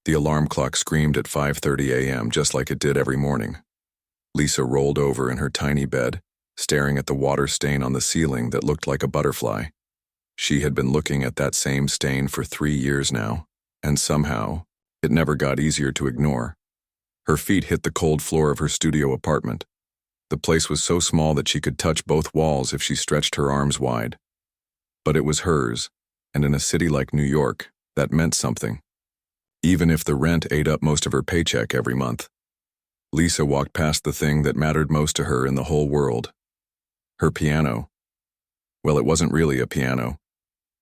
The alarm clock screamed at 5:30 a.m. just like it did every morning. Lisa rolled over in her tiny bed, staring at the water stain on the ceiling that looked like a butterfly. She had been looking at that same stain for 3 years now, and somehow, it never got easier to ignore. Her feet hit the cold floor of her studio apartment. The place was so small that she could touch both walls if she stretched her arms wide. But it was hers, and in a city like New York, that meant something. Even if the rent ate up most of her paycheck every month. Lisa walked past the thing that mattered most to her in the whole world. Her piano. Well, it wasn't really a piano.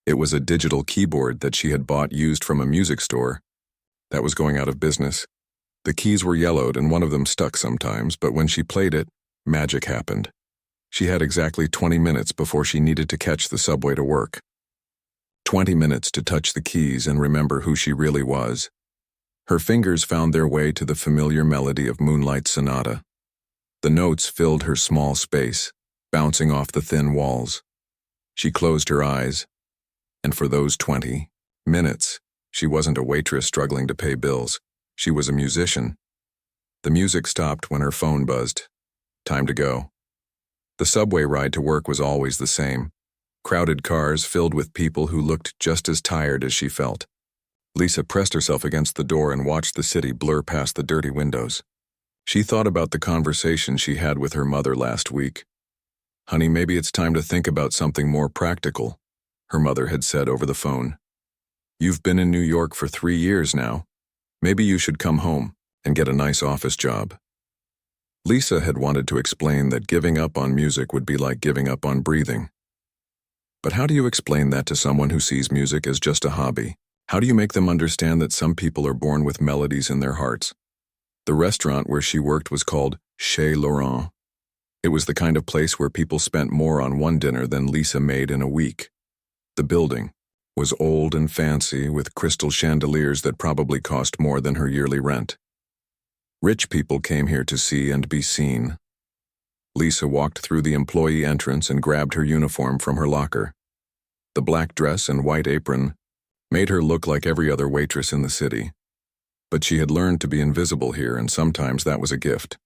It was a digital keyboard that she had bought used from a music store that was going out of business. The keys were yellowed and one of them stuck sometimes, but when she played it, magic happened. She had exactly 20 minutes before she needed to catch the subway to work. 20 minutes to touch the keys and remember who she really was. Her fingers found their way to the familiar melody of Moonlight Sonata. The notes filled her small space, bouncing off the thin walls. She closed her eyes, and for those 20 minutes, she wasn't a waitress struggling to pay bills. She was a musician. The music stopped when her phone buzzed. Time to go. The subway ride to work was always the same. Crowded cars filled with people who looked just as tired as she felt. Lisa pressed herself against the door and watched the city blur past the dirty windows. She thought about the conversation she had with her mother last week. "Honey, maybe it's time to think about something more practical," her mother had said over the phone. "You've been in New York for 3 years now. Maybe you should come home and get a nice office job." Lisa had wanted to explain that giving up on music would be like giving up on breathing. But how do you explain that to someone who sees music as just a hobby? How do you make them understand that some people are born with melodies in their hearts? The restaurant where she worked was called Chez Laurent. It was the kind of place where people spent more on one dinner than Lisa made in a week. The building was old and fancy with crystal chandeliers that probably cost more than her yearly rent. Rich people came here to see and be seen. Lisa walked through the employee entrance and grabbed her uniform from her locker. The black dress and white apron made her look like every other waitress in the city. But she had learned to be invisible here, and sometimes that was a gift.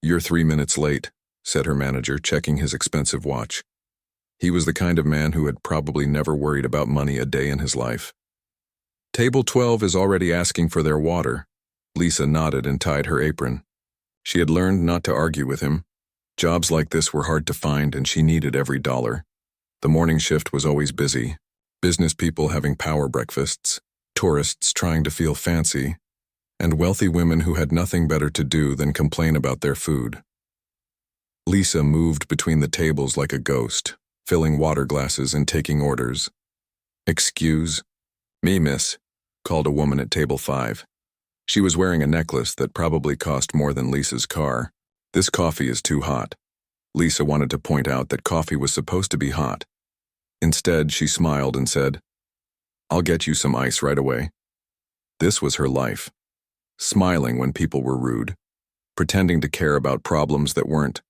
"You're 3 minutes late," said her manager, checking his expensive watch. He was the kind of man who had probably never worried about money a day in his life. "Table 12 is already asking for their water." Lisa nodded and tied her apron. She had learned not to argue with him. Jobs like this were hard to find, and she needed every dollar. The morning shift was always busy. Business people having power breakfasts, tourists trying to feel fancy, and wealthy women who had nothing better to do than complain about their food. Lisa moved between the tables like a ghost, filling water glasses and taking orders. "Excuse me, miss," called a woman at table 5. She was wearing a necklace that probably cost more than Lisa's car. "This coffee is too hot." Lisa wanted to point out that coffee was supposed to be hot. Instead, she smiled and said, "I'll get you some ice right away." This was her life. Smiling when people were rude, pretending to care about problems that weren't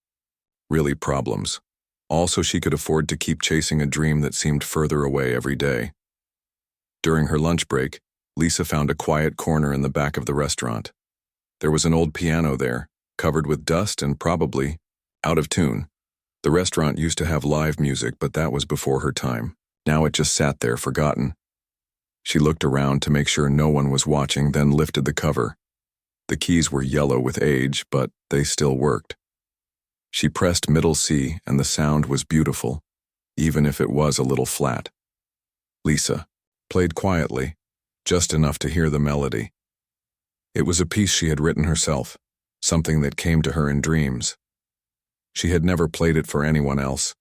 really problems, all so she could afford to keep chasing a dream that seemed further away every day. During her lunch break, Lisa found a quiet corner in the back of the restaurant. There was an old piano there, covered with dust and probably out of tune. The restaurant used to have live music, but that was before her time. Now it just sat there forgotten. She looked around to make sure no one was watching, then lifted the cover. The keys were yellow with age, but they still worked. She pressed middle C, and the sound was beautiful, even if it was a little flat. Lisa played quietly, just enough to hear the melody. It was a piece she had written herself, something that came to her in dreams. She had never played it for anyone else.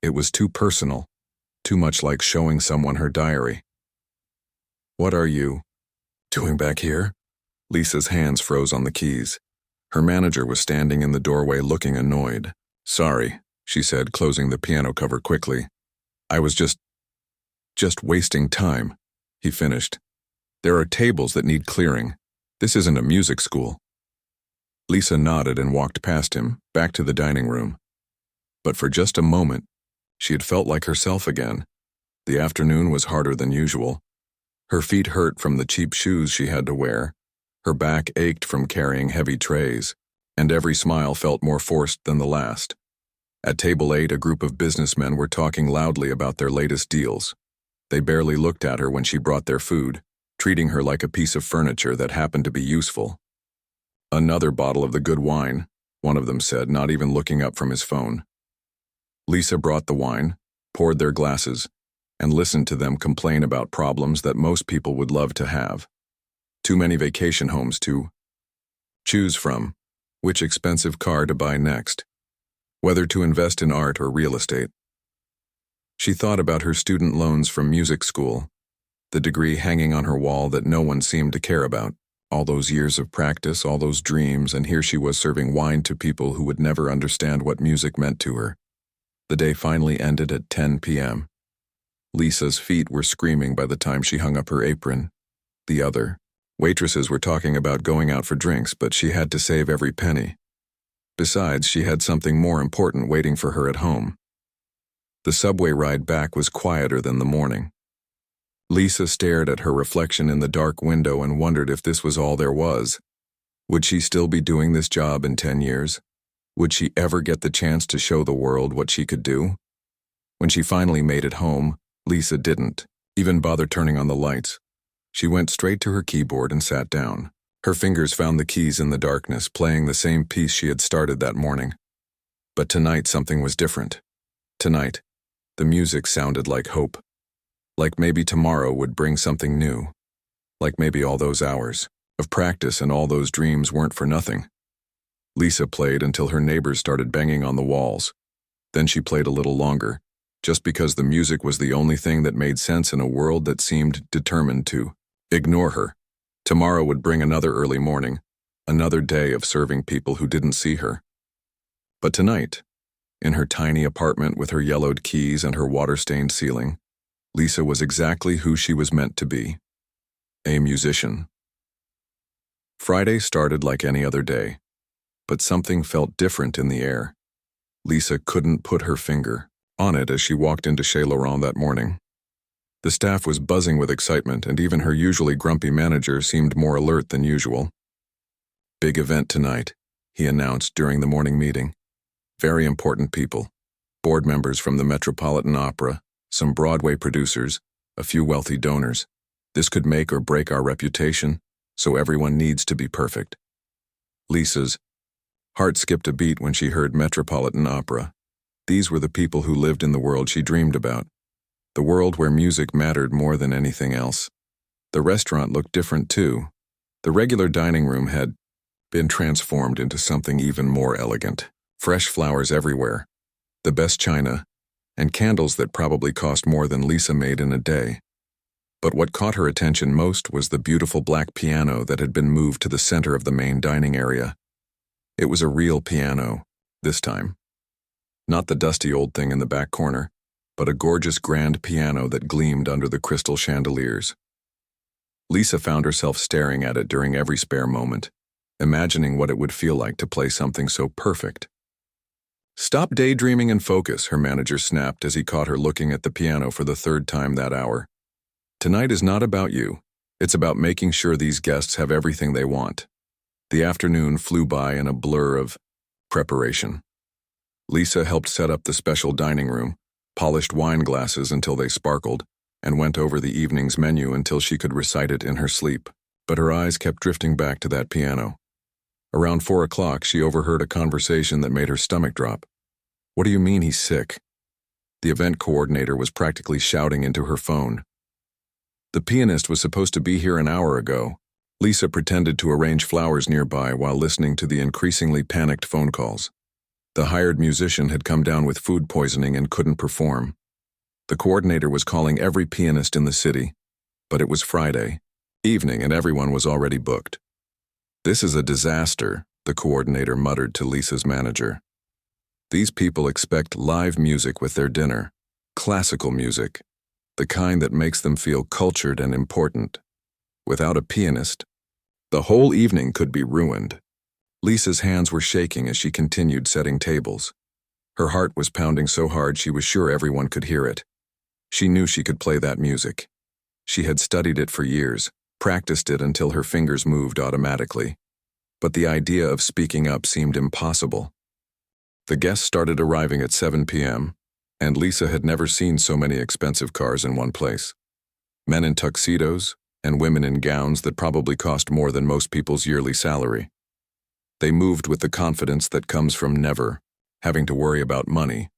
It was too personal, too much like showing someone her diary. "What are you doing back here?" Lisa's hands froze on the keys. Her manager was standing in the doorway looking annoyed. "Sorry," she said, closing the piano cover quickly. "I was just wasting time," he finished. "There are tables that need clearing. This isn't a music school." Lisa nodded and walked past him, back to the dining room. But for just a moment, she had felt like herself again. The afternoon was harder than usual. Her feet hurt from the cheap shoes she had to wear, her back ached from carrying heavy trays, and every smile felt more forced than the last. At table 8, a group of businessmen were talking loudly about their latest deals. They barely looked at her when she brought their food, treating her like a piece of furniture that happened to be useful. "Another bottle of the good wine," one of them said, not even looking up from his phone. Lisa brought the wine, poured their glasses, and listened to them complain about problems that most people would love to have. Too many vacation homes to choose from, which expensive car to buy next, whether to invest in art or real estate. She thought about her student loans from music school, the degree hanging on her wall that no one seemed to care about, all those years of practice, all those dreams, and here she was serving wine to people who would never understand what music meant to her. The day finally ended at 10 p.m. Lisa's feet were screaming by the time she hung up her apron. The other waitresses were talking about going out for drinks, but she had to save every penny. Besides, she had something more important waiting for her at home. The subway ride back was quieter than the morning. Lisa stared at her reflection in the dark window and wondered if this was all there was. Would she still be doing this job in 10 years? Would she ever get the chance to show the world what she could do? When she finally made it home, Lisa didn't even bother turning on the lights. She went straight to her keyboard and sat down. Her fingers found the keys in the darkness, playing the same piece she had started that morning. But tonight something was different. Tonight, the music sounded like hope. Like maybe tomorrow would bring something new. Like maybe all those hours of practice and all those dreams weren't for nothing. Lisa played until her neighbors started banging on the walls. Then she played a little longer, just because the music was the only thing that made sense in a world that seemed determined to ignore her. Tomorrow would bring another early morning, another day of serving people who didn't see her. But tonight, in her tiny apartment with her yellowed keys and her water-stained ceiling, Lisa was exactly who she was meant to be, a musician. Friday started like any other day, but something felt different in the air. Lisa couldn't put her finger on it as she walked into Chez Laurent that morning. The staff was buzzing with excitement, and even her usually grumpy manager seemed more alert than usual. "Big event tonight," he announced during the morning meeting. "Very important people. Board members from the Metropolitan Opera, some Broadway producers, a few wealthy donors. This could make or break our reputation, so everyone needs to be perfect." Lisa's heart skipped a beat when she heard Metropolitan Opera. These were the people who lived in the world she dreamed about. The world where music mattered more than anything else. The restaurant looked different too. The regular dining room had been transformed into something even more elegant. Fresh flowers everywhere, the best china, and candles that probably cost more than Lisa made in a day. But what caught her attention most was the beautiful black piano that had been moved to the center of the main dining area. It was a real piano, this time. Not the dusty old thing in the back corner, but a gorgeous grand piano that gleamed under the crystal chandeliers. Lisa found herself staring at it during every spare moment, imagining what it would feel like to play something so perfect. "Stop daydreaming and focus," her manager snapped as he caught her looking at the piano for the third time that hour. "Tonight is not about you. It's about making sure these guests have everything they want." The afternoon flew by in a blur of preparation. Lisa helped set up the special dining room, polished wine glasses until they sparkled, and went over the evening's menu until she could recite it in her sleep. But her eyes kept drifting back to that piano. Around 4 o'clock, she overheard a conversation that made her stomach drop. "What do you mean he's sick?" The event coordinator was practically shouting into her phone. "The pianist was supposed to be here an hour ago." Lisa pretended to arrange flowers nearby while listening to the increasingly panicked phone calls. The hired musician had come down with food poisoning and couldn't perform. The coordinator was calling every pianist in the city, but it was Friday evening and everyone was already booked. "This is a disaster," the coordinator muttered to Lisa's manager. "These people expect live music with their dinner, classical music, the kind that makes them feel cultured and important. Without a pianist, the whole evening could be ruined." Lisa's hands were shaking as she continued setting tables. Her heart was pounding so hard she was sure everyone could hear it. She knew she could play that music. She had studied it for years, practiced it until her fingers moved automatically. But the idea of speaking up seemed impossible. The guests started arriving at 7 p.m., and Lisa had never seen so many expensive cars in one place. Men in tuxedos, and women in gowns that probably cost more than most people's yearly salary. They moved with the confidence that comes from never having to worry about money.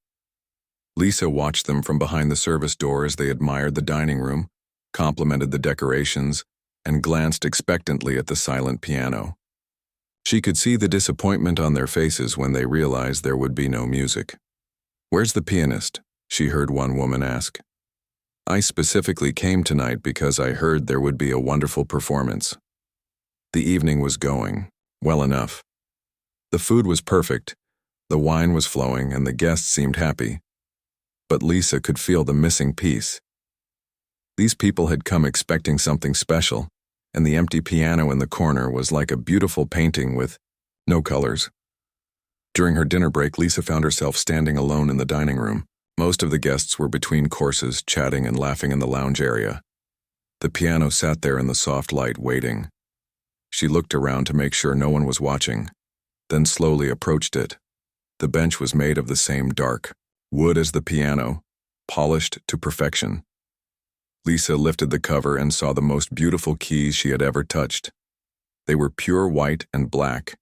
Lisa watched them from behind the service door as they admired the dining room, complimented the decorations, and glanced expectantly at the silent piano. She could see the disappointment on their faces when they realized there would be no music. "Where's the pianist?" she heard one woman ask. "I specifically came tonight because I heard there would be a wonderful performance." The evening was going well enough. The food was perfect, the wine was flowing, and the guests seemed happy. But Lisa could feel the missing piece. These people had come expecting something special, and the empty piano in the corner was like a beautiful painting with no colors. During her dinner break, Lisa found herself standing alone in the dining room. Most of the guests were between courses, chatting and laughing in the lounge area. The piano sat there in the soft light, waiting. She looked around to make sure no one was watching, then slowly approached it. The bench was made of the same dark wood as the piano, polished to perfection. Lisa lifted the cover and saw the most beautiful keys she had ever touched. They were pure white and black,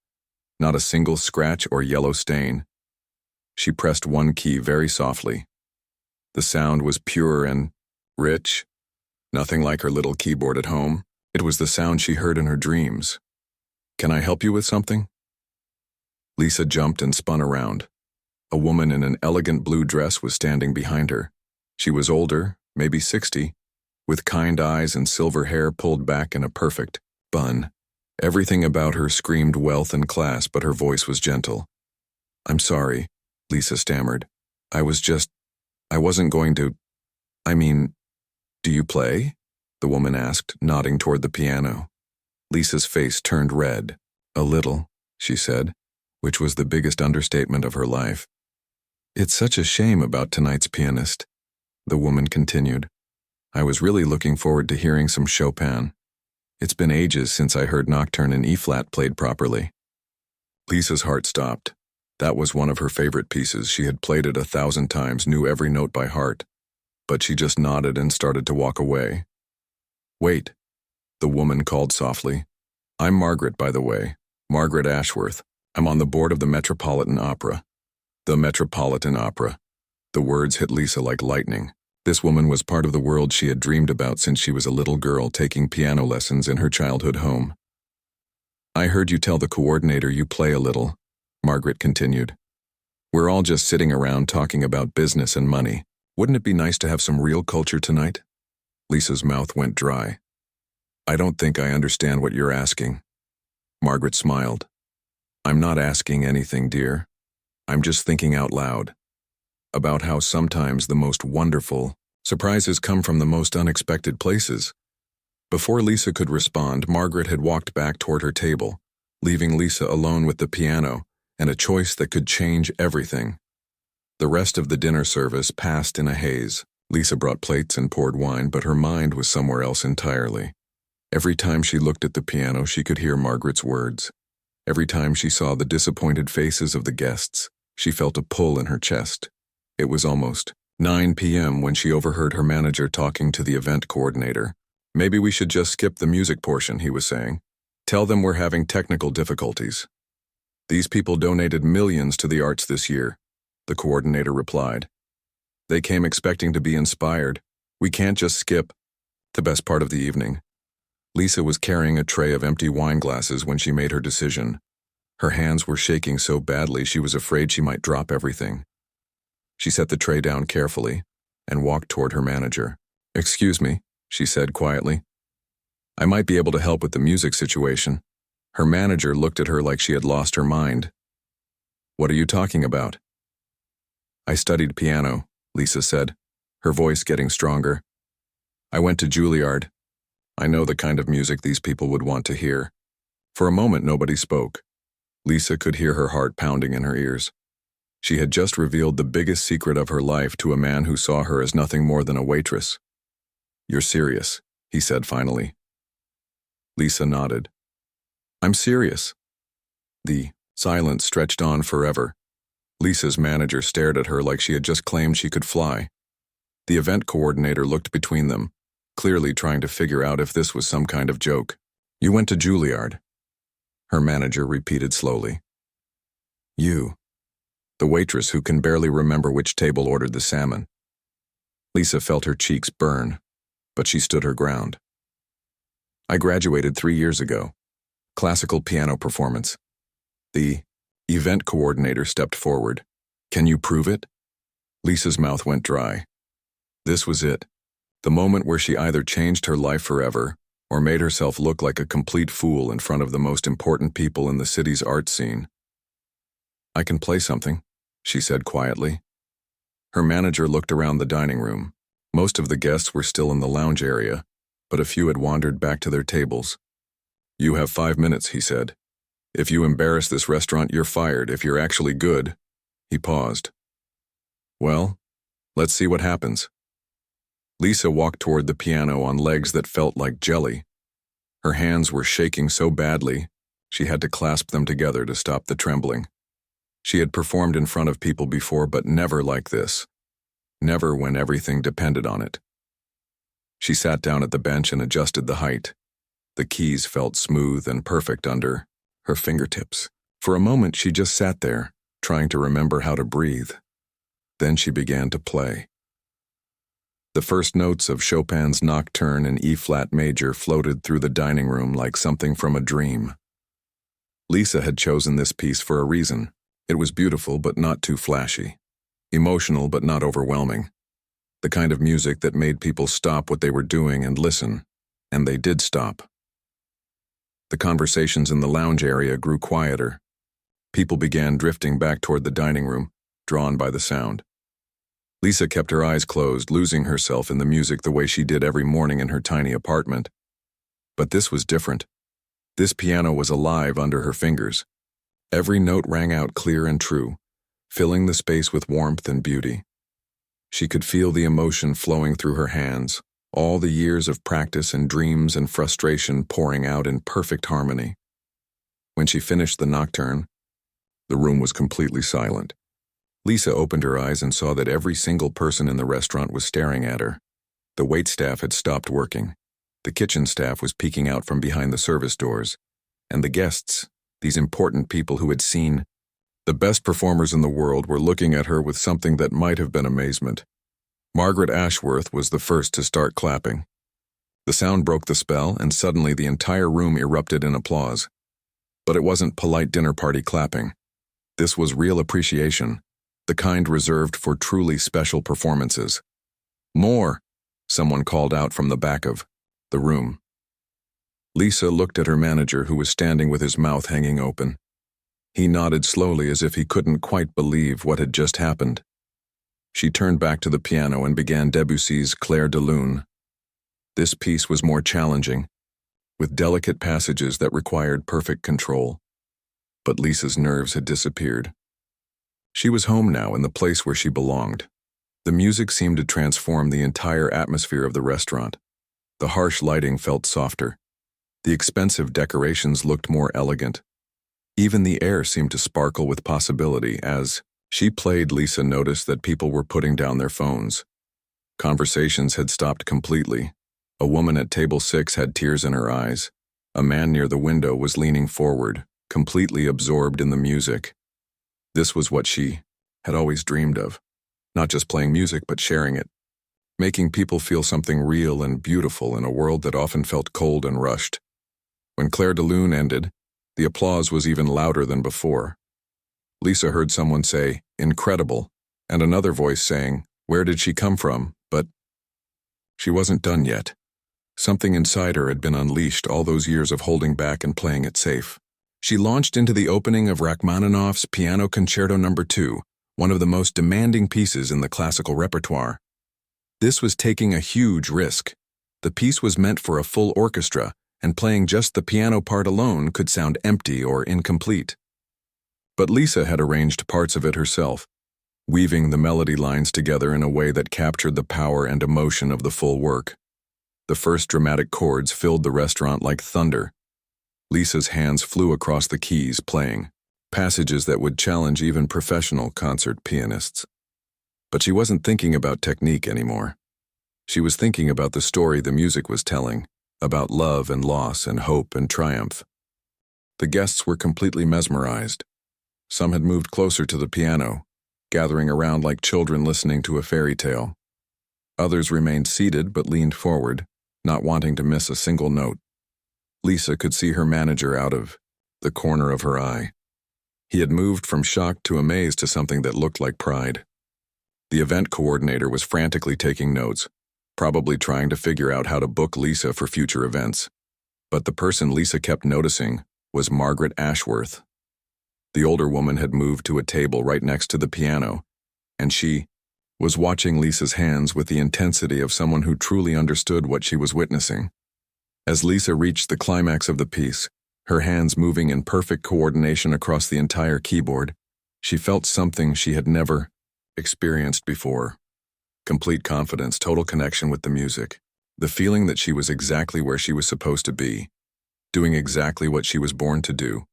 not a single scratch or yellow stain. She pressed one key very softly. The sound was pure and rich, nothing like her little keyboard at home. It was the sound she heard in her dreams. "Can I help you with something?" Lisa jumped and spun around. A woman in an elegant blue dress was standing behind her. She was older, maybe 60, with kind eyes and silver hair pulled back in a perfect bun. Everything about her screamed wealth and class, but her voice was gentle. "I'm sorry," Lisa stammered. I wasn't going to, do you play?" the woman asked, nodding toward the piano. Lisa's face turned red. "A little," she said, which was the biggest understatement of her life. "It's such a shame about tonight's pianist," the woman continued. "I was really looking forward to hearing some Chopin. It's been ages since I heard Nocturne in E-flat played properly." Lisa's heart stopped. That was one of her favorite pieces. She had played it 1,000 times, knew every note by heart. But she just nodded and started to walk away. "Wait," the woman called softly. "I'm Margaret, by the way. Margaret Ashworth. I'm on the board of the Metropolitan Opera." The Metropolitan Opera. The words hit Lisa like lightning. This woman was part of the world she had dreamed about since she was a little girl, taking piano lessons in her childhood home. "I heard you tell the coordinator you play a little," Margaret continued. "We're all just sitting around talking about business and money. Wouldn't it be nice to have some real culture tonight?" Lisa's mouth went dry. "I don't think I understand what you're asking." Margaret smiled. "I'm not asking anything, dear. I'm just thinking out loud about how sometimes the most wonderful surprises come from the most unexpected places." Before Lisa could respond, Margaret had walked back toward her table, leaving Lisa alone with the piano and a choice that could change everything. The rest of the dinner service passed in a haze. Lisa brought plates and poured wine, but her mind was somewhere else entirely. Every time she looked at the piano, she could hear Margaret's words. Every time she saw the disappointed faces of the guests, she felt a pull in her chest. It was almost 9 p.m. when she overheard her manager talking to the event coordinator. "Maybe we should just skip the music portion," he was saying. "Tell them we're having technical difficulties." "These people donated millions to the arts this year," the coordinator replied. "They came expecting to be inspired. We can't just skip the best part of the evening." Lisa was carrying a tray of empty wine glasses when she made her decision. Her hands were shaking so badly she was afraid she might drop everything. She set the tray down carefully and walked toward her manager. "Excuse me," she said quietly. "I might be able to help with the music situation." Her manager looked at her like she had lost her mind. "What are you talking about?" "I studied piano," Lisa said, her voice getting stronger. "I went to Juilliard. I know the kind of music these people would want to hear." For a moment, nobody spoke. Lisa could hear her heart pounding in her ears. She had just revealed the biggest secret of her life to a man who saw her as nothing more than a waitress. "You're serious," he said finally. Lisa nodded. I'm serious. The silence stretched on forever. Lisa's manager stared at her like she had just claimed she could fly. The event coordinator looked between them, clearly trying to figure out if this was some kind of joke. You went to Juilliard. Her manager repeated slowly. You. The waitress who can barely remember which table ordered the salmon. Lisa felt her cheeks burn, but she stood her ground. I graduated 3 years ago. Classical piano performance. The event coordinator stepped forward. Can you prove it? Lisa's mouth went dry. This was it. The moment where she either changed her life forever or made herself look like a complete fool in front of the most important people in the city's art scene. I can play something, she said quietly. Her manager looked around the dining room. Most of the guests were still in the lounge area, but a few had wandered back to their tables. You have 5 minutes, he said. If you embarrass this restaurant, you're fired. If you're actually good. He paused. Well, let's see what happens. Lisa walked toward the piano on legs that felt like jelly. Her hands were shaking so badly, she had to clasp them together to stop the trembling. She had performed in front of people before, but never like this. Never when everything depended on it. She sat down at the bench and adjusted the height. The keys felt smooth and perfect under her fingertips. For a moment, she just sat there, trying to remember how to breathe. Then she began to play. The first notes of Chopin's Nocturne in E-flat major floated through the dining room like something from a dream. Lisa had chosen this piece for a reason. It was beautiful but not too flashy. Emotional but not overwhelming. The kind of music that made people stop what they were doing and listen. And they did stop. The conversations in the lounge area grew quieter. People began drifting back toward the dining room, drawn by the sound. Lisa kept her eyes closed, losing herself in the music the way she did every morning in her tiny apartment. But this was different. This piano was alive under her fingers. Every note rang out clear and true, filling the space with warmth and beauty. She could feel the emotion flowing through her hands, all the years of practice and dreams and frustration pouring out in perfect harmony. When she finished the nocturne, the room was completely silent. Lisa opened her eyes and saw that every single person in the restaurant was staring at her. The waitstaff had stopped working. The kitchen staff was peeking out from behind the service doors. And the guests, these important people who had seen the best performers in the world, were looking at her with something that might have been amazement. Margaret Ashworth was the first to start clapping. The sound broke the spell, and suddenly the entire room erupted in applause. But it wasn't polite dinner party clapping. This was real appreciation, the kind reserved for truly special performances. More, someone called out from the back of the room. Lisa looked at her manager, who was standing with his mouth hanging open. He nodded slowly as if he couldn't quite believe what had just happened. She turned back to the piano and began Debussy's Clair de Lune. This piece was more challenging, with delicate passages that required perfect control. But Lisa's nerves had disappeared. She was home now, in the place where she belonged. The music seemed to transform the entire atmosphere of the restaurant. The harsh lighting felt softer. The expensive decorations looked more elegant. Even the air seemed to sparkle with possibility as she played. Lisa noticed that people were putting down their phones. Conversations had stopped completely. A woman at table 6 had tears in her eyes. A man near the window was leaning forward, completely absorbed in the music. This was what she had always dreamed of. Not just playing music, but sharing it. Making people feel something real and beautiful in a world that often felt cold and rushed. When Clair de Lune ended, the applause was even louder than before. Lisa heard someone say, "Incredible," and another voice saying, "Where did she come from?" But she wasn't done yet. Something inside her had been unleashed, all those years of holding back and playing it safe. She launched into the opening of Rachmaninoff's Piano Concerto No. 2, one of the most demanding pieces in the classical repertoire. This was taking a huge risk. The piece was meant for a full orchestra, and playing just the piano part alone could sound empty or incomplete. But Lisa had arranged parts of it herself, weaving the melody lines together in a way that captured the power and emotion of the full work. The first dramatic chords filled the restaurant like thunder. Lisa's hands flew across the keys, playing passages that would challenge even professional concert pianists. But she wasn't thinking about technique anymore. She was thinking about the story the music was telling, about love and loss and hope and triumph. The guests were completely mesmerized. Some had moved closer to the piano, gathering around like children listening to a fairy tale. Others remained seated but leaned forward, not wanting to miss a single note. Lisa could see her manager out of the corner of her eye. He had moved from shock to amaze to something that looked like pride. The event coordinator was frantically taking notes, probably trying to figure out how to book Lisa for future events. But the person Lisa kept noticing was Margaret Ashworth. The older woman had moved to a table right next to the piano, and she was watching Lisa's hands with the intensity of someone who truly understood what she was witnessing. As Lisa reached the climax of the piece, her hands moving in perfect coordination across the entire keyboard, she felt something she had never experienced before. Complete confidence, total connection with the music. The feeling that she was exactly where she was supposed to be, doing exactly what she was born to do.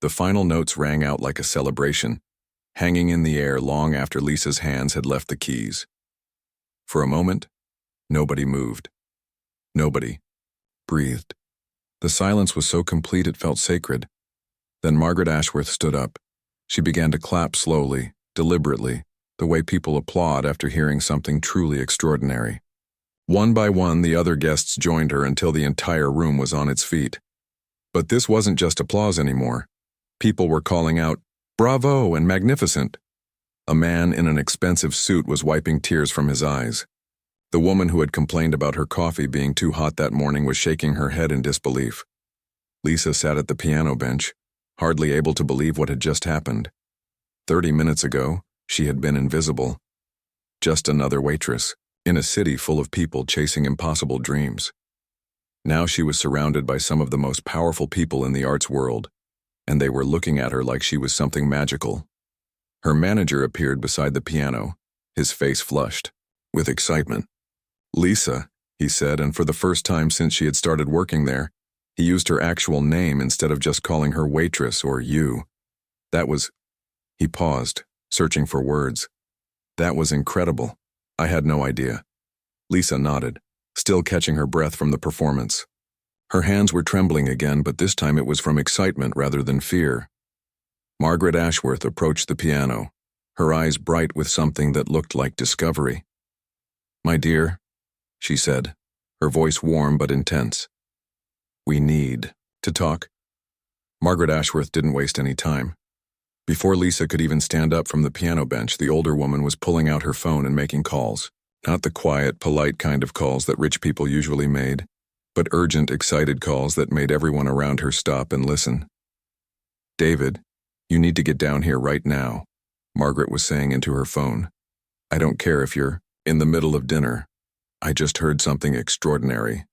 The final notes rang out like a celebration, hanging in the air long after Lisa's hands had left the keys. For a moment, nobody moved. Nobody breathed. The silence was so complete it felt sacred. Then Margaret Ashworth stood up. She began to clap slowly, deliberately, the way people applaud after hearing something truly extraordinary. One by one, the other guests joined her until the entire room was on its feet. But this wasn't just applause anymore. People were calling out, "Bravo" and "Magnificent." A man in an expensive suit was wiping tears from his eyes. The woman who had complained about her coffee being too hot that morning was shaking her head in disbelief. Lisa sat at the piano bench, hardly able to believe what had just happened. 30 minutes ago, she had been invisible. Just another waitress, in a city full of people chasing impossible dreams. Now she was surrounded by some of the most powerful people in the arts world, and they were looking at her like she was something magical. Her manager appeared beside the piano, his face flushed with excitement. "Lisa," he said, and for the first time since she had started working there, he used her actual name instead of just calling her Waitress or you. That was... He paused, searching for words. "That was incredible. I had no idea." Lisa nodded, still catching her breath from the performance. Her hands were trembling again, but this time it was from excitement rather than fear. Margaret Ashworth approached the piano, her eyes bright with something that looked like discovery. "My dear," she said, her voice warm but intense. "We need to talk." Margaret Ashworth didn't waste any time. Before Lisa could even stand up from the piano bench, the older woman was pulling out her phone and making calls. Not the quiet, polite kind of calls that rich people usually made, but urgent, excited calls that made everyone around her stop and listen. "David, you need to get down here right now," Margaret was saying into her phone. "I don't care if you're in the middle of dinner. I just heard something extraordinary."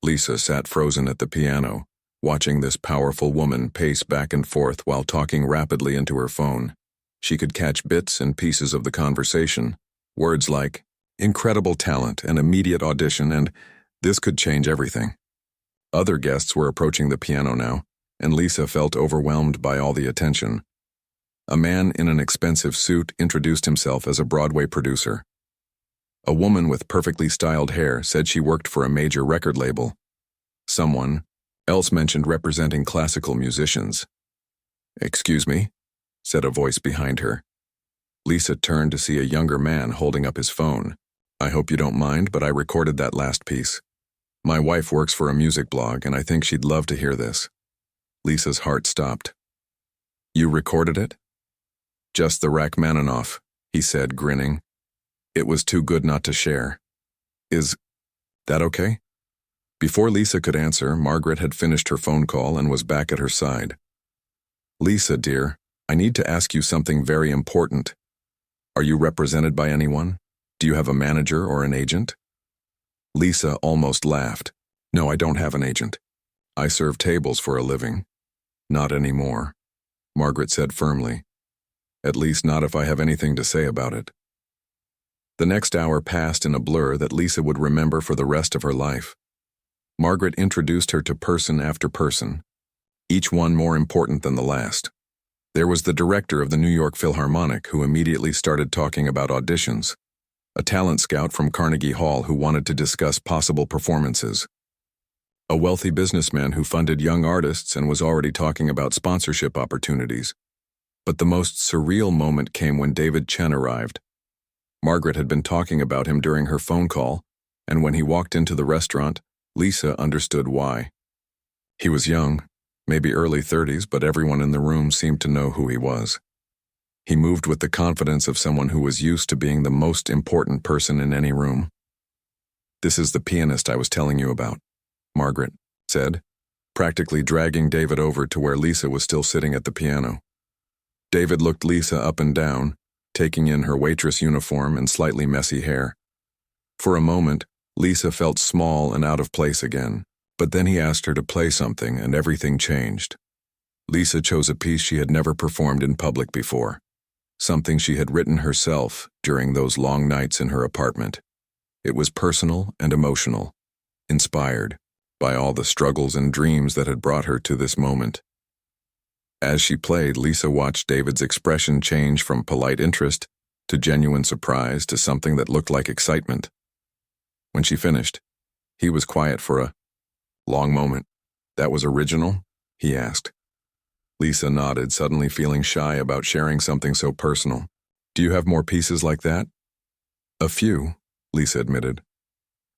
Lisa sat frozen at the piano, watching this powerful woman pace back and forth while talking rapidly into her phone. She could catch bits and pieces of the conversation, words like incredible talent and immediate audition, and this could change everything. Other guests were approaching the piano now, and Lisa felt overwhelmed by all the attention. A man in an expensive suit introduced himself as a Broadway producer. A woman with perfectly styled hair said she worked for a major record label. Someone else mentioned representing classical musicians. "Excuse me," said a voice behind her. Lisa turned to see a younger man holding up his phone. "I hope you don't mind, but I recorded that last piece. My wife works for a music blog, and I think she'd love to hear this." Lisa's heart stopped. "You recorded it?" "Just the Rachmaninoff," he said, grinning. "It was too good not to share. Is that okay?" Before Lisa could answer, Margaret had finished her phone call and was back at her side. "Lisa, dear, I need to ask you something very important. Are you represented by anyone? Do you have a manager or an agent?" Lisa almost laughed. "No, I don't have an agent. I serve tables for a living." "Not anymore," Margaret said firmly. "At least not if I have anything to say about it." The next hour passed in a blur that Lisa would remember for the rest of her life. Margaret introduced her to person after person, each one more important than the last. There was the director of the New York Philharmonic, who immediately started talking about auditions, a talent scout from Carnegie Hall who wanted to discuss possible performances, a wealthy businessman who funded young artists and was already talking about sponsorship opportunities. But the most surreal moment came when David Chen arrived. Margaret had been talking about him during her phone call, and when he walked into the restaurant, Lisa understood why. He was young, maybe early 30s, but everyone in the room seemed to know who he was. He moved with the confidence of someone who was used to being the most important person in any room. "This is the pianist I was telling you about," Margaret said, practically dragging David over to where Lisa was still sitting at the piano. David looked Lisa up and down, taking in her waitress uniform and slightly messy hair. For a moment, Lisa felt small and out of place again, but then he asked her to play something and everything changed. Lisa chose a piece she had never performed in public before, something she had written herself during those long nights in her apartment. It was personal and emotional, inspired by all the struggles and dreams that had brought her to this moment. As she played, Lisa watched David's expression change from polite interest to genuine surprise to something that looked like excitement. When she finished, he was quiet for a long moment. "That was original?" he asked. Lisa nodded, suddenly feeling shy about sharing something so personal. "Do you have more pieces like that?" "A few," Lisa admitted.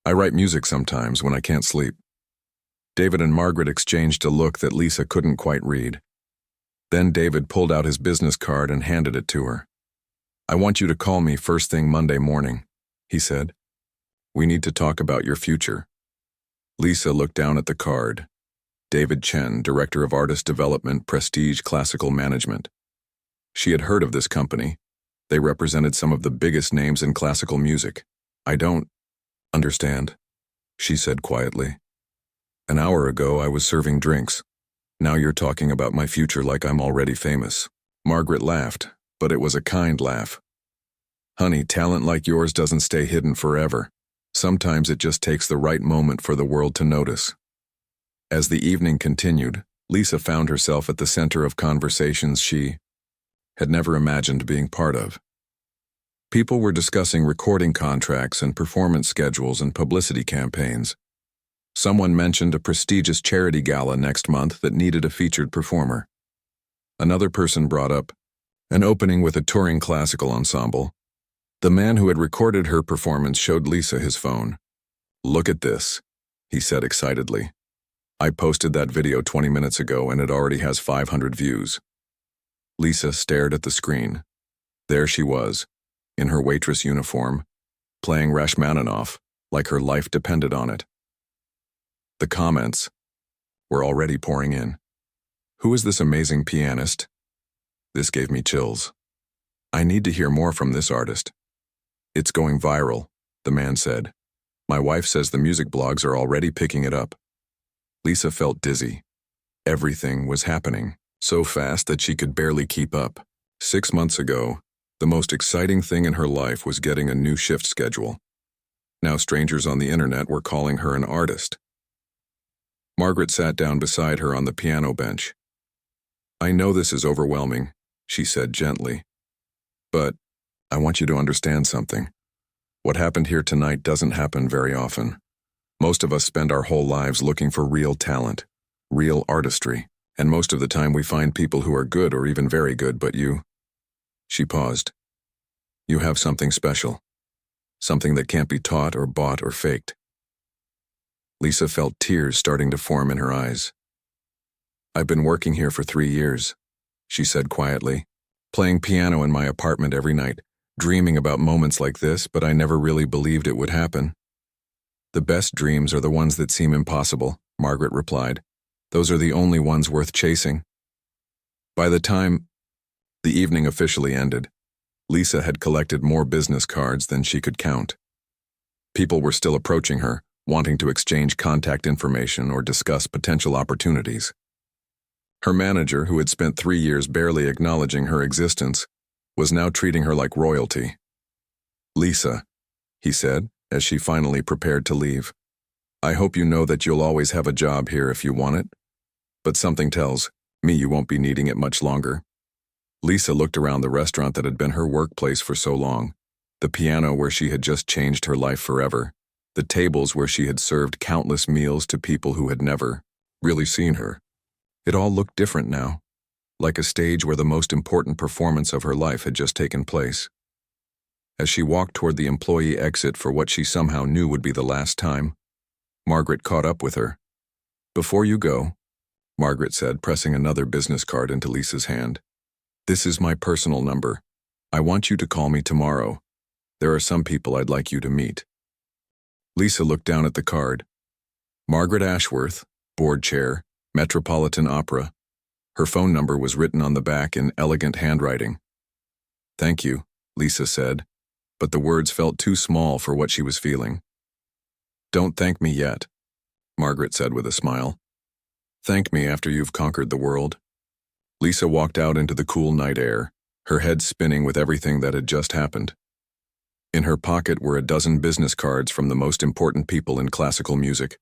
"I write music sometimes when I can't sleep." David and Margaret exchanged a look that Lisa couldn't quite read. Then David pulled out his business card and handed it to her. "I want you to call me first thing Monday morning," he said. "We need to talk about your future." Lisa looked down at the card. David Chen, Director of Artist Development, Prestige Classical Management. She had heard of this company. They represented some of the biggest names in classical music. "I don't understand," she said quietly. "An hour ago I was serving drinks. Now you're talking about my future like I'm already famous." Margaret laughed, but it was a kind laugh. "Honey, talent like yours doesn't stay hidden forever. Sometimes it just takes the right moment for the world to notice." As the evening continued, Lisa found herself at the center of conversations she had never imagined being part of. People were discussing recording contracts and performance schedules and publicity campaigns. Someone mentioned a prestigious charity gala next month that needed a featured performer. Another person brought up an opening with a touring classical ensemble. The man who had recorded her performance showed Lisa his phone. "Look at this," he said excitedly. "I posted that video 20 minutes ago and it already has 500 views." Lisa stared at the screen. There she was, in her waitress uniform, playing Rachmaninoff like her life depended on it. The comments were already pouring in. "Who is this amazing pianist?" This gave me chills. "I need to hear more from this artist." "It's going viral," the man said. "My wife says the music blogs are already picking it up." Lisa felt dizzy. Everything was happening so fast that she could barely keep up. 6 months ago, the most exciting thing in her life was getting a new shift schedule. Now strangers on the internet were calling her an artist. Margaret sat down beside her on the piano bench. "I know this is overwhelming," she said gently. "But I want you to understand something. What happened here tonight doesn't happen very often. Most of us spend our whole lives looking for real talent, real artistry, and most of the time we find people who are good or even very good, but you..." She paused. "You have something special. Something that can't be taught or bought or faked." Lisa felt tears starting to form in her eyes. "I've been working here for 3 years," she said quietly, "playing piano in my apartment every night, dreaming about moments like this, but I never really believed it would happen." "The best dreams are the ones that seem impossible," Margaret replied. "Those are the only ones worth chasing." By the time the evening officially ended, Lisa had collected more business cards than she could count. People were still approaching her, wanting to exchange contact information or discuss potential opportunities. Her manager, who had spent 3 years barely acknowledging her existence, was now treating her like royalty. "Lisa," he said, as she finally prepared to leave. "I hope you know that you'll always have a job here if you want it, but something tells me you won't be needing it much longer." Lisa looked around the restaurant that had been her workplace for so long, the piano where she had just changed her life forever, the tables where she had served countless meals to people who had never really seen her. It all looked different now, like a stage where the most important performance of her life had just taken place. As she walked toward the employee exit for what she somehow knew would be the last time, Margaret caught up with her. "Before you go," Margaret said, pressing another business card into Lisa's hand, "this is my personal number. I want you to call me tomorrow. There are some people I'd like you to meet." Lisa looked down at the card. Margaret Ashworth, board chair, Metropolitan Opera. Her phone number was written on the back in elegant handwriting. "Thank you," Lisa said, but the words felt too small for what she was feeling. "Don't thank me yet," Margaret said with a smile. "Thank me after you've conquered the world." Lisa walked out into the cool night air, her head spinning with everything that had just happened. In her pocket were a dozen business cards from the most important people in classical music.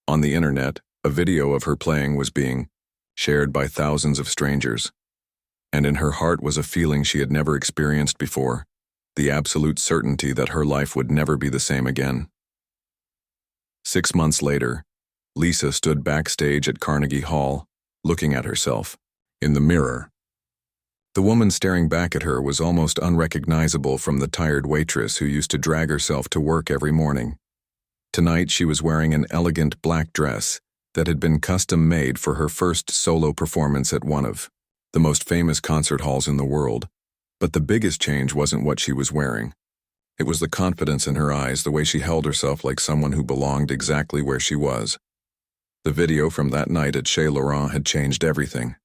On the internet, a video of her playing was being shared by thousands of strangers. And in her heart was a feeling she had never experienced before, the absolute certainty that her life would never be the same again. 6 months later, Lisa stood backstage at Carnegie Hall, looking at herself in the mirror. The woman staring back at her was almost unrecognizable from the tired waitress who used to drag herself to work every morning. Tonight she was wearing an elegant black dress that had been custom-made for her first solo performance at one of the most famous concert halls in the world. But the biggest change wasn't what she was wearing. It was the confidence in her eyes, the way she held herself like someone who belonged exactly where she was. The video from that night at Chez Laurent had changed everything.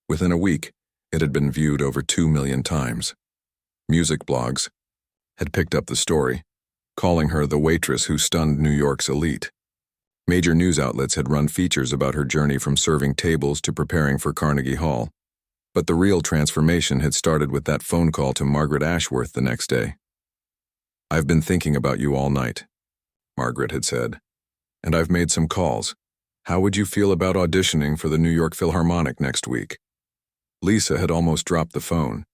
Within a week, it had been viewed over 2 million times. Music blogs had picked up the story, calling her the waitress who stunned New York's elite. Major news outlets had run features about her journey from serving tables to preparing for Carnegie Hall. But the real transformation had started with that phone call to Margaret Ashworth the next day. "I've been thinking about you all night," Margaret had said, "and I've made some calls. How would you feel about auditioning for the New York Philharmonic next week?" Lisa had almost dropped the phone.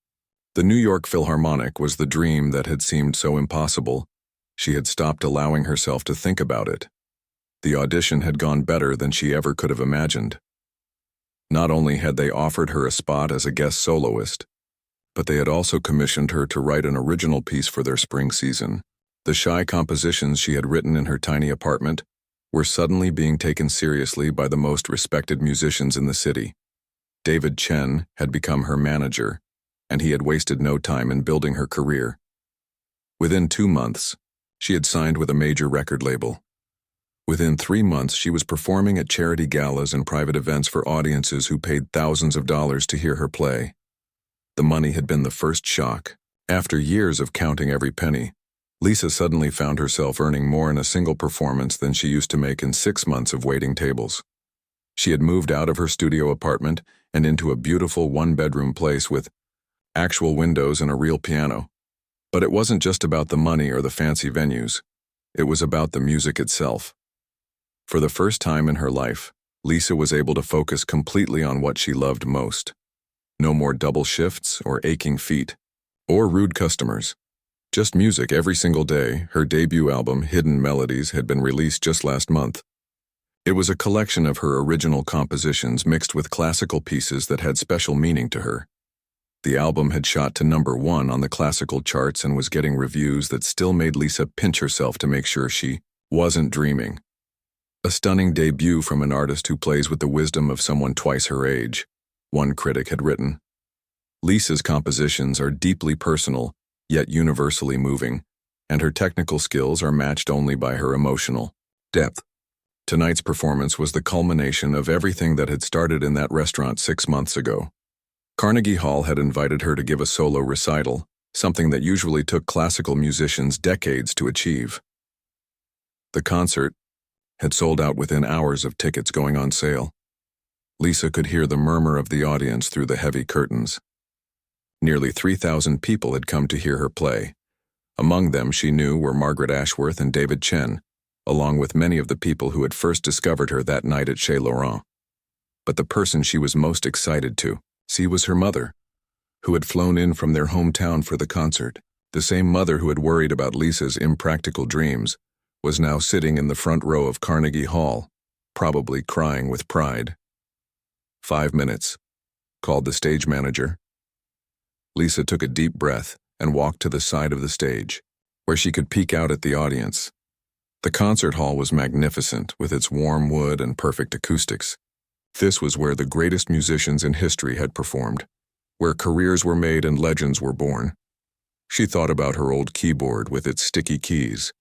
The New York Philharmonic was the dream that had seemed so impossible. She had stopped allowing herself to think about it. The audition had gone better than she ever could have imagined. Not only had they offered her a spot as a guest soloist, but they had also commissioned her to write an original piece for their spring season. The shy compositions she had written in her tiny apartment were suddenly being taken seriously by the most respected musicians in the city. David Chen had become her manager, and he had wasted no time in building her career. Within 2 months, she had signed with a major record label. Within 3 months, she was performing at charity galas and private events for audiences who paid thousands of dollars to hear her play. The money had been the first shock. After years of counting every penny, Lisa suddenly found herself earning more in a single performance than she used to make in 6 months of waiting tables. She had moved out of her studio apartment and into a beautiful one-bedroom place with actual windows and a real piano. But it wasn't just about the money or the fancy venues. It was about the music itself. For the first time in her life, Lisa was able to focus completely on what she loved most. No more double shifts or aching feet, or rude customers. Just music every single day. Her debut album, Hidden Melodies, had been released just last month. It was a collection of her original compositions mixed with classical pieces that had special meaning to her. The album had shot to #1 on the classical charts and was getting reviews that still made Lisa pinch herself to make sure she wasn't dreaming. A stunning debut from an artist who plays with the wisdom of someone twice her age, one critic had written. Lisa's compositions are deeply personal, yet universally moving, and her technical skills are matched only by her emotional depth. Tonight's performance was the culmination of everything that had started in that restaurant 6 months ago. Carnegie Hall had invited her to give a solo recital, something that usually took classical musicians decades to achieve. The concert had sold out within hours of tickets going on sale. Lisa could hear the murmur of the audience through the heavy curtains. Nearly 3,000 people had come to hear her play, Among them, she knew, were Margaret Ashworth and David Chen, along with many of the people who had first discovered her that night at Chez Laurent. But the person she was most excited to see was her mother, who had flown in from their hometown for the concert. The same mother who had worried about Lisa's impractical dreams was now sitting in the front row of Carnegie Hall, probably crying with pride. 5 minutes, called the stage manager. Lisa took a deep breath and walked to the side of the stage, where she could peek out at the audience. The concert hall was magnificent, with its warm wood and perfect acoustics. This was where the greatest musicians in history had performed, where careers were made and legends were born. She thought about her old keyboard with its sticky keys,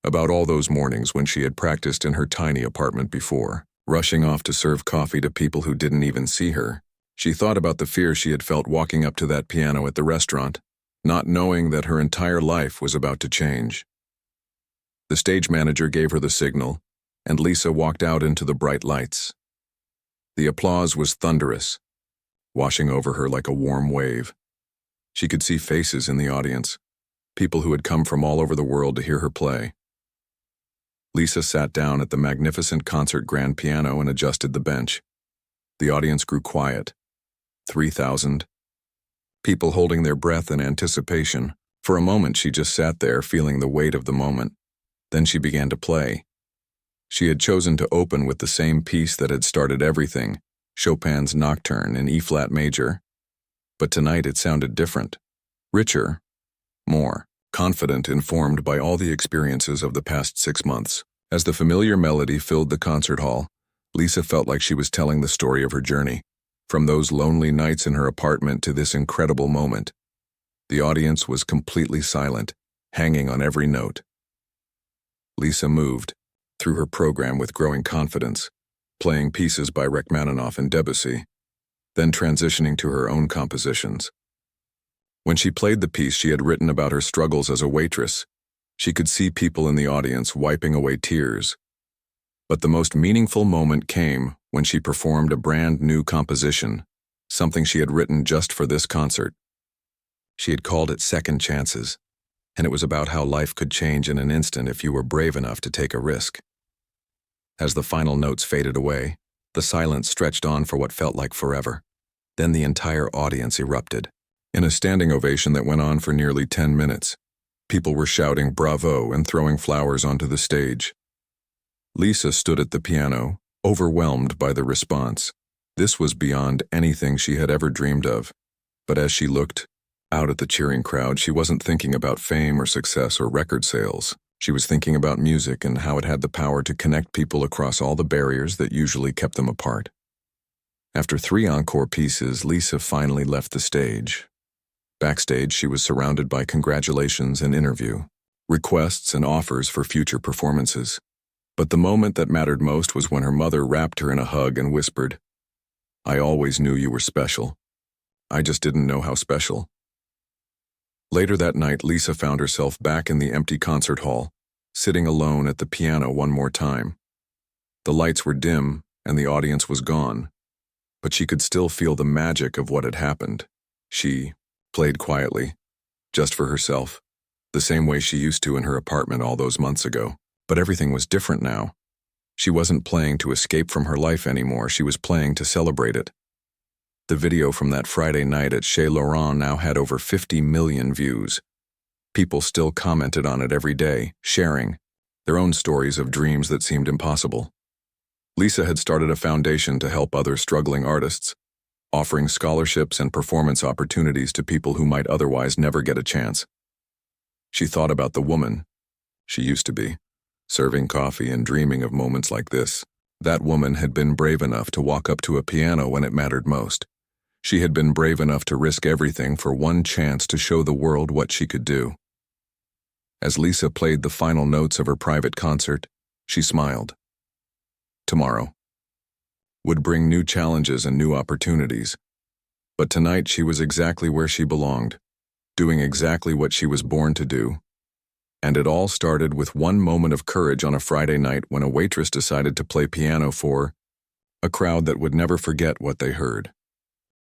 about all those mornings when she had practiced in her tiny apartment before, rushing off to serve coffee to people who didn't even see her. She thought about the fear she had felt walking up to that piano at the restaurant, not knowing that her entire life was about to change. The stage manager gave her the signal, and Lisa walked out into the bright lights. The applause was thunderous, washing over her like a warm wave. She could see faces in the audience, people who had come from all over the world to hear her play. Lisa sat down at the magnificent concert grand piano and adjusted the bench. The audience grew quiet. 3,000. People holding their breath in anticipation. For a moment she just sat there, feeling the weight of the moment. Then she began to play. She had chosen to open with the same piece that had started everything, Chopin's Nocturne in E-flat major. But tonight it sounded different, richer, more confident, informed by all the experiences of the past 6 months. As the familiar melody filled the concert hall, Lisa felt like she was telling the story of her journey, from those lonely nights in her apartment to this incredible moment. The audience was completely silent, hanging on every note. Lisa moved through her program with growing confidence, playing pieces by Rachmaninoff and Debussy, then transitioning to her own compositions. When she played the piece she had written about her struggles as a waitress, she could see people in the audience wiping away tears. But the most meaningful moment came when she performed a brand new composition, something she had written just for this concert. She had called it Second Chances, and it was about how life could change in an instant if you were brave enough to take a risk. As the final notes faded away, the silence stretched on for what felt like forever. Then the entire audience erupted, in a standing ovation that went on for nearly 10 minutes. People were shouting bravo and throwing flowers onto the stage. Lisa stood at the piano, overwhelmed by the response. This was beyond anything she had ever dreamed of. But as she looked out at the cheering crowd, she wasn't thinking about fame or success or record sales. She was thinking about music and how it had the power to connect people across all the barriers that usually kept them apart. After 3 encore pieces, Lisa finally left the stage. Backstage, she was surrounded by congratulations and interview, requests and offers for future performances. But the moment that mattered most was when her mother wrapped her in a hug and whispered, "I always knew you were special. I just didn't know how special." Later that night, Lisa found herself back in the empty concert hall, sitting alone at the piano one more time. The lights were dim and the audience was gone, but she could still feel the magic of what had happened. She played quietly, just for herself, the same way she used to in her apartment all those months ago. But everything was different now. She wasn't playing to escape from her life anymore, she was playing to celebrate it. The video from that Friday night at Chez Laurent now had over 50 million views. People still commented on it every day, sharing their own stories of dreams that seemed impossible. Lisa had started a foundation to help other struggling artists, offering scholarships and performance opportunities to people who might otherwise never get a chance. She thought about the woman she used to be, serving coffee and dreaming of moments like this. That woman had been brave enough to walk up to a piano when it mattered most. She had been brave enough to risk everything for one chance to show the world what she could do. As Lisa played the final notes of her private concert, she smiled. Tomorrow would bring new challenges and new opportunities. But tonight she was exactly where she belonged, doing exactly what she was born to do. And it all started with one moment of courage on a Friday night when a waitress decided to play piano for a crowd that would never forget what they heard.